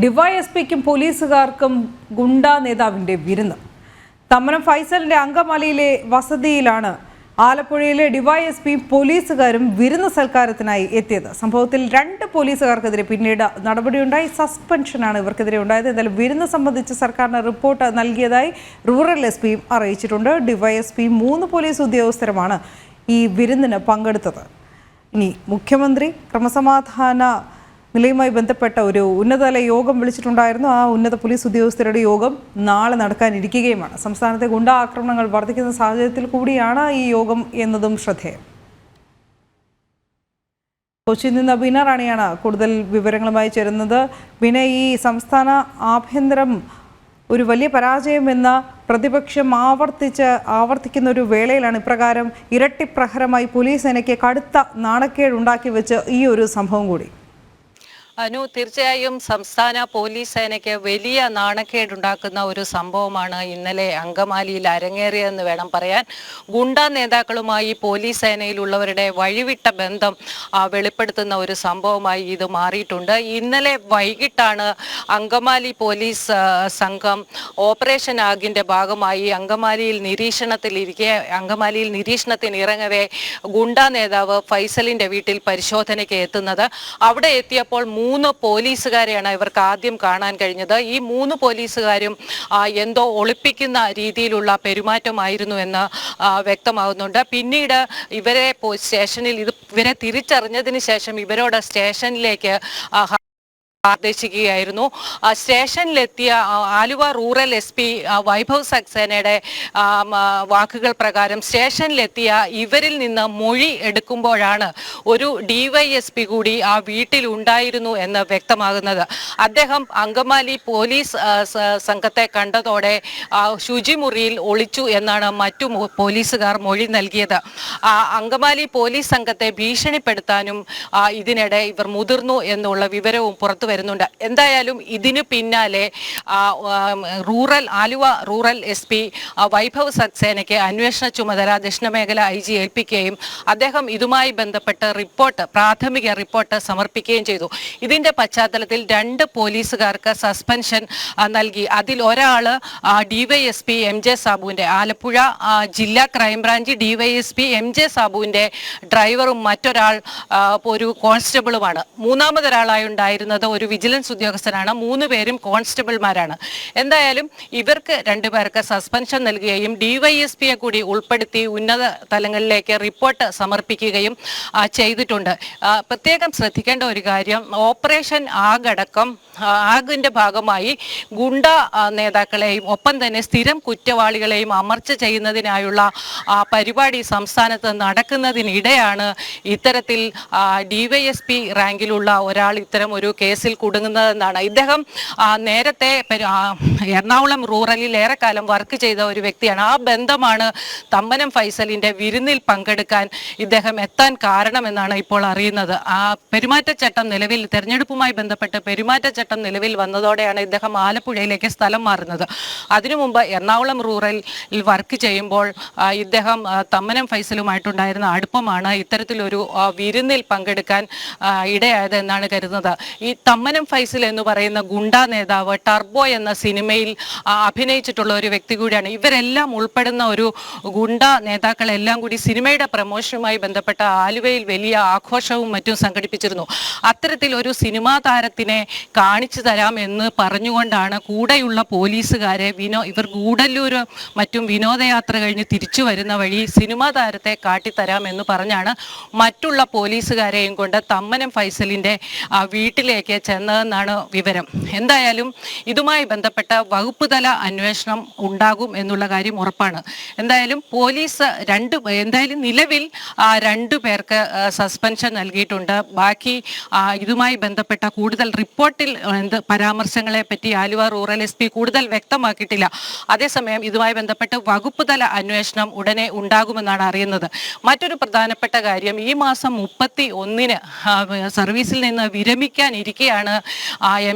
ഡിവൈഎസ്പിക്കും പോലീസുകാർക്കും ഗുണ്ടാ നേതാവിന്റെ വിരുന്ന്. തമ്മനം ഫൈസലിന്റെ അങ്കമാലിയിലെ വസതിയിലാണ് ആലപ്പുഴയിലെ ഡിവൈഎസ്പിയും പോലീസുകാരും വിരുന്ന് സൽക്കാരത്തിനായി എത്തിയത്. സംഭവത്തിൽ 2 പോലീസുകാർക്കെതിരെ പിന്നീട് നടപടിയുണ്ടായി. സസ്പെൻഷനാണ് ഇവർക്കെതിരെ ഉണ്ടായത്. എന്തായാലും വിരുന്ന് സംബന്ധിച്ച് സർക്കാരിന് റിപ്പോർട്ട് നൽകിയതായി റൂറൽ എസ്പിയും അറിയിച്ചിട്ടുണ്ട്. ഡിവൈഎസ്പിയും 3 പോലീസ് ഉദ്യോഗസ്ഥരുമാണ് ഈ വിരുന്നിന് പങ്കെടുത്തത്. ഇനി മുഖ്യമന്ത്രി ക്രമസമാധാന നിലയുമായി ബന്ധപ്പെട്ട ഒരു ഉന്നതതല യോഗം വിളിച്ചിട്ടുണ്ടായിരുന്നു. ആ ഉന്നത പോലീസ് ഉദ്യോഗസ്ഥരുടെ യോഗം നാളെ നടക്കാനിരിക്കുകയുമാണ്. സംസ്ഥാനത്തെ ഗുണ്ടാ ആക്രമണങ്ങൾ വർദ്ധിക്കുന്ന സാഹചര്യത്തിൽ കൂടിയാണ് ഈ യോഗം എന്നതും ശ്രദ്ധേയം. കൊച്ചിയിൽ നിന്ന് ബിന റാണിയാണ് കൂടുതൽ വിവരങ്ങളുമായി ചേരുന്നത്. ബിന, ഈ സംസ്ഥാന ആഭ്യന്തരം ഒരു വലിയ പരാജയമെന്ന പ്രതിപക്ഷം ആവർത്തിക്കുന്ന ഒരു വേളയിലാണ് ഇപ്രകാരം ഇരട്ടി പ്രഹരമായി പോലീസ് സേനയ്ക്ക് കടുത്ത നാണക്കേടുണ്ടാക്കി വെച്ച് ഈ ഒരു സംഭവം കൂടി. അനു, തീർച്ചയായും സംസ്ഥാന പോലീസ് സേനയ്ക്ക് വലിയ നാണക്കേടുണ്ടാക്കുന്ന ഒരു സംഭവമാണ് ഇന്നലെ അങ്കമാലിയിൽ അരങ്ങേറിയതെന്ന് വേണം പറയാൻ. ഗുണ്ടാ നേതാക്കളുമായി പോലീസ് സേനയിലുള്ളവരുടെ വഴിവിട്ട ബന്ധം വെളിപ്പെടുത്തുന്ന ഒരു സംഭവമായി ഇത് മാറിയിട്ടുണ്ട്. ഇന്നലെ വൈകിട്ടാണ് അങ്കമാലി പോലീസ് സംഘം ഓപ്പറേഷൻ ആഗിന്റെ ഭാഗമായി അങ്കമാലിയിൽ നിരീക്ഷണത്തിന് ഇറങ്ങവേ ഗുണ്ടാ നേതാവ് ഫൈസലിന്റെ വീട്ടിൽ പരിശോധനയ്ക്ക് എത്തുന്നത്. അവിടെ എത്തിയപ്പോൾ 3 പോലീസുകാരെയാണ് ഇവർക്ക് ആദ്യം കാണാൻ കഴിഞ്ഞത്. ഈ 3 പോലീസുകാരും എന്തോ ഒളിപ്പിക്കുന്ന രീതിയിലുള്ള പെരുമാറ്റമായിരുന്നു എന്ന് വ്യക്തമാകുന്നുണ്ട്. പിന്നീട് ഇവരെ ഇവരെ തിരിച്ചറിഞ്ഞതിന് ശേഷം ഇവരോട് സ്റ്റേഷനിലേക്ക് നിർദ്ദേശിക്കുകയായിരുന്നു. സ്റ്റേഷനിലെത്തിയ ആലുവ റൂറൽ എസ്പി വൈഭവ് സക്സേനയുടെ വാക്കുകൾ പ്രകാരം സ്റ്റേഷനിലെത്തിയ ഇവരിൽ നിന്ന് മൊഴി എടുക്കുമ്പോഴാണ് ഒരു ഡിവൈഎസ്പി കൂടി ആ വീട്ടിൽ ഉണ്ടായിരുന്നു എന്ന് വ്യക്തമാകുന്നത്. അദ്ദേഹം അങ്കമാലി പോലീസ് സംഘത്തെ കണ്ടതോടെ ശുചിമുറിയിൽ ഒളിച്ചു എന്നാണ് മറ്റു പോലീസുകാർ മൊഴി നൽകിയത്. അങ്കമാലി പോലീസ് സംഘത്തെ ഭീഷണിപ്പെടുത്താനും ഇതിനിടെ ഇവർ മുതിർന്നു എന്നുള്ള വിവരവും പുറത്തു വരുന്നുണ്ട്. എന്തായാലും ഇതിനു പിന്നാലെ ആലുവ റൂറൽ എസ്പി വൈഭവ് സക്സേനയ്ക്ക് അന്വേഷണ ചുമതല ദക്ഷിണമേഖല IG ഏൽപ്പിക്കുകയും അദ്ദേഹം ഇതുമായി ബന്ധപ്പെട്ട് പ്രാഥമിക റിപ്പോർട്ട് സമർപ്പിക്കുകയും ചെയ്തു. ഇതിന്റെ പശ്ചാത്തലത്തിൽ 2 പോലീസുകാർക്ക് സസ്പെൻഷൻ നൽകി. അതിൽ ഒരാൾ ഡിവൈഎസ്പി MJ സാബുവിന്റെ, ആലപ്പുഴ ജില്ലാ ക്രൈംബ്രാഞ്ച് ഡിവൈഎസ്പി MJ സാബുവിന്റെ ഡ്രൈവറും മറ്റൊരാൾ ഒരു കോൺസ്റ്റബിളുമാണ്. മൂന്നാമതൊരാളായി ഉണ്ടായിരുന്നത് ഒരു വിജിലൻസ് ഉദ്യോഗസ്ഥനാണ്. 3 പേരും കോൺസ്റ്റബിൾമാരാണ്. എന്തായാലും ഇവർക്ക് 2 പേർക്ക് സസ്പെൻഷൻ നൽകുകയും ഡിവൈഎസ്പിയെ കൂടി ഉൾപ്പെടുത്തി ഉന്നത തലങ്ങളിലേക്ക് റിപ്പോർട്ട് സമർപ്പിക്കുകയും ചെയ്തിട്ടുണ്ട്. പ്രത്യേകം ശ്രദ്ധിക്കേണ്ട ഒരു കാര്യം, ഓപ്പറേഷൻ ആഗിന്റെ ഭാഗമായി ഗുണ്ട നേതാക്കളെയും ഒപ്പം തന്നെ സ്ഥിരം കുറ്റവാളികളെയും അമർച്ച ചെയ്യുന്നതിനായുള്ള പരിപാടി സംസ്ഥാനത്ത് നടക്കുന്നതിനിടെയാണ് ഇത്തരത്തിൽ ഡിവൈഎസ്പി റാങ്കിലുള്ള ഒരാൾ ഇത്തരം ഒരു കേസിൽ കുടുങ്ങുന്നതെന്നാണ്. ഇദ്ദേഹം നേരത്തെ എറണാകുളം റൂറലിൽ ഏറെക്കാലം വർക്ക് ചെയ്ത ഒരു വ്യക്തിയാണ്. ആ ബന്ധമാണ് തമ്മനം ഫൈസലിന്റെ വിരുന്നിൽ പങ്കെടുക്കാൻ ഇദ്ദേഹം എത്താൻ കാരണമെന്നാണ് ഇപ്പോൾ അറിയുന്നത്. തെരഞ്ഞെടുപ്പുമായി ബന്ധപ്പെട്ട് പെരുമാറ്റച്ചട്ടം നിലവിൽ വന്നതോടെയാണ് ഇദ്ദേഹം ആലപ്പുഴയിലേക്ക് സ്ഥലം മാറുന്നത്. അതിനു മുമ്പ് എറണാകുളം റൂറലിൽ വർക്ക് ചെയ്യുമ്പോൾ ഇദ്ദേഹം തമ്മനം ഫൈസലുമായിട്ടുണ്ടായിരുന്ന അടുപ്പമാണ് ഇത്തരത്തിലൊരു വിരുന്നിൽ പങ്കെടുക്കാൻ ഇടയായത് എന്നാണ് കരുതുന്നത്. ഈ തമ്മനം ഫൈസൽ എന്ന് പറയുന്ന ഗുണ്ടാ നേതാവ് ടർബോ എന്ന സിനിമയിൽ അഭിനയിച്ചിട്ടുള്ള ഒരു വ്യക്തി കൂടിയാണ്. ഇവരെല്ലാം ഉൾപ്പെടുന്ന ഒരു ഗുണ്ടാ നേതാക്കളെല്ലാം കൂടി സിനിമയുടെ പ്രമോഷനുമായി ബന്ധപ്പെട്ട ആലുവയിൽ വലിയ ആഘോഷവും മറ്റും സംഘടിപ്പിച്ചിരുന്നു. അത്തരത്തിൽ ഒരു സിനിമാ താരത്തിനെ കാണിച്ചു തരാം എന്ന് പറഞ്ഞുകൊണ്ടാണ് കൂടെയുള്ള പോലീസുകാരെ ഇവർ ഗൂഡല്ലൂർ മറ്റും വിനോദയാത്ര കഴിഞ്ഞ് തിരിച്ചു വരുന്ന വഴി സിനിമാ താരത്തെ കാട്ടിത്തരാം എന്ന് പറഞ്ഞാണ് മറ്റുള്ള പോലീസുകാരെയും കൊണ്ട് തമ്മനം ഫൈസലിന്റെ വീട്ടിലേക്ക് ചെന്നതെന്നാണ് വിവരം. എന്തായാലും ഇതുമായി ബന്ധപ്പെട്ട വകുപ്പ് തല അന്വേഷണം ഉണ്ടാകും എന്നുള്ള കാര്യം ഉറപ്പാണ്. എന്തായാലും പോലീസ് നിലവിൽ 2 പേർക്ക് സസ്പെൻഷൻ നൽകിയിട്ടുണ്ട്. ബാക്കി ഇതുമായി ബന്ധപ്പെട്ട കൂടുതൽ റിപ്പോർട്ടിൽ പരാമർശങ്ങളെ പറ്റി ആലുവ റൂറൽ എസ്പി കൂടുതൽ വ്യക്തമാക്കിയിട്ടില്ല. അതേസമയം ഇതുമായി ബന്ധപ്പെട്ട് വകുപ്പ് തല അന്വേഷണം ഉടനെ ഉണ്ടാകുമെന്നാണ് അറിയുന്നത്. മറ്റൊരു പ്രധാനപ്പെട്ട കാര്യം, ഈ മാസം 31-ന് സർവീസിൽ നിന്ന് വിരമിക്കാനിരിക്കെയാണ് എങ്ങനെയാണ്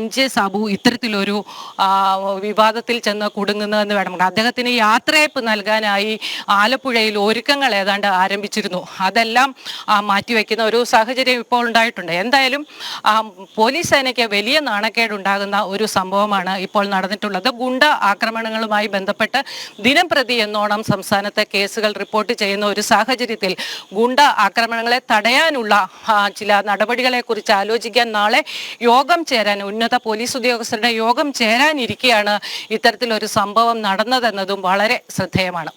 MJ സാബു ഇത്തരത്തിലൊരു വിവാദത്തിൽ ചെന്ന് കുടുങ്ങുന്നതെന്ന് വേണം. അദ്ദേഹത്തിന് യാത്രയപ്പ് നൽകാനായി ആലപ്പുഴയിൽ ഒരുക്കങ്ങൾ ഏതാണ്ട് ആരംഭിച്ചിരുന്നു. അതെല്ലാം മാറ്റിവെക്കുന്ന ഒരു സാഹചര്യം ഇപ്പോൾ ഉണ്ടായിട്ടുണ്ട്. എന്തായാലും പോലീസ് സേനയ്ക്ക് വലിയ നാണക്കേടുണ്ടാകുന്ന ഒരു സംഭവമാണ് ഇപ്പോൾ നടന്നിട്ടുള്ളത്. ഗുണ്ട ആക്രമണങ്ങളുമായി ബന്ധപ്പെട്ട് ദിനം പ്രതി എന്നോണം സംസ്ഥാനത്തെ കേസുകൾ റിപ്പോർട്ട് ചെയ്യുന്ന ഒരു സാഹചര്യത്തിൽ ഗുണ്ട ആക്രമണങ്ങളെ തടയാനുള്ള ചില നടപടികളെ കുറിച്ച് ആലോചിക്കാൻ നാളെ യോഗം ചേരാൻ, ഉന്നത പോലീസ് ഉദ്യോഗസ്ഥരുടെ യോഗം ചേരാനിരിക്കെയാണ് ഇത്തരത്തിലൊരു സംഭവം നടന്നതെന്നതും വളരെ ശ്രദ്ധേയമാണ്.